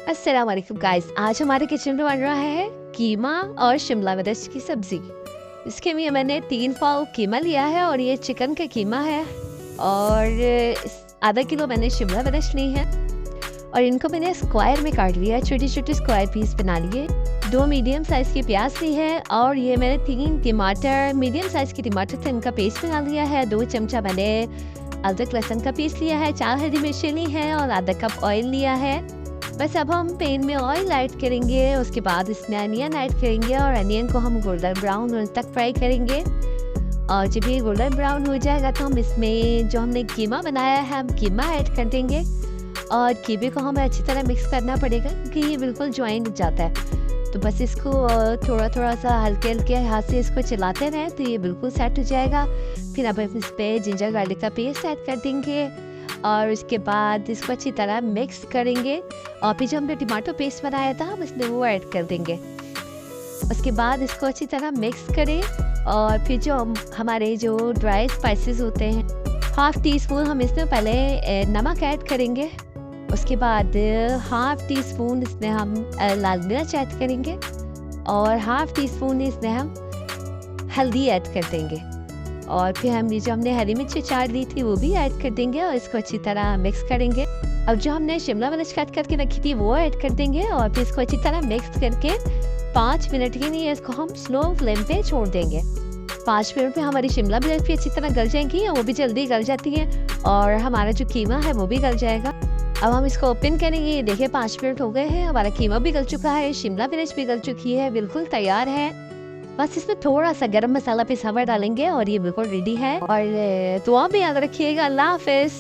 अस्सलाम वालेकुम गाइस। आज हमारे किचन में बन रहा है कीमा और शिमला मिर्च की सब्ज़ी। इसके लिए मैंने 3 पाव कीमा लिया है और ये चिकन का कीमा है और आधा किलो मैंने शिमला मिर्च ली है और इनको मैंने स्क्वायर में काट लिया है, छोटे छोटे स्क्वायर पीस बना लिए। 2 मीडियम साइज़ की प्याज ली है और ये मैंने 3 टमाटर मीडियम साइज़ के टमाटर थे, इनका पेस्ट बना लिया है। 2 चमचा मैंने अदरक लहसुन का पेस्ट लिया है, 4 हरी मिर्चें ली हैं और आधा कप ऑयल लिया है। बस अब हम पैन में ऑयल ऐड करेंगे, उसके बाद इसमें अनियन ऐड करेंगे और अनियन को हम गोल्डन ब्राउन तक फ्राई करेंगे। और जब ये गोल्डन ब्राउन हो जाएगा तो हम इसमें जो हमने कीमा बनाया है हम कीमा ऐड कर देंगे और कीमे को हमें अच्छी तरह मिक्स करना पड़ेगा क्योंकि ये बिल्कुल ज्वाइन हो जाता है। तो बस इसको थोड़ा थोड़ा सा हल्के हल्के हाथ से इसको चलाते रहें तो ये बिल्कुल सेट हो जाएगा। फिर अब हम इस पर जिंजर गार्लिक का पेस्ट ऐड कर देंगे और उसके बाद इसको अच्छी तरह मिक्स करेंगे और फिर जो हमने टमाटो पेस्ट बनाया था हम इसमें वो ऐड कर देंगे। उसके बाद इसको अच्छी तरह मिक्स करें और फिर जो हमारे जो ड्राई स्पाइसेस होते हैं 1/2 टीस्पून हम इसमें पहले नमक ऐड करेंगे। उसके बाद 1/2 टीस्पून इसमें हम लाल मिर्च ऐड करेंगे और 1/2 टीस्पून इसमें हम हल्दी ऐड कर देंगे और फिर हम जो हमने हरी मिर्ची 4 ली थी वो भी ऐड कर देंगे और इसको अच्छी तरह मिक्स करेंगे। अब जो हमने शिमला मिर्च कट करके रखी थी वो ऐड कर देंगे और फिर इसको अच्छी तरह मिक्स करके 5 मिनट के लिए इसको हम स्लो फ्लेम पे छोड़ देंगे। 5 मिनट में हमारी शिमला मिर्च भी अच्छी तरह गल जाएंगी और वो भी जल्दी गल जाती है और हमारा जो कीमा है वो भी गल जाएगा। अब हम इसको ओपन करेंगे, देखिए 5 मिनट हो गए हैं, हमारा कीमा भी गल चुका है, शिमला मिर्च भी गल चुकी है, बिल्कुल तैयार है। बस इसमें थोड़ा सा गरम मसाला पिसा हुआ डालेंगे और ये बिल्कुल रेडी है। और दुआ में याद रखिएगा। अल्लाह हाफिज़।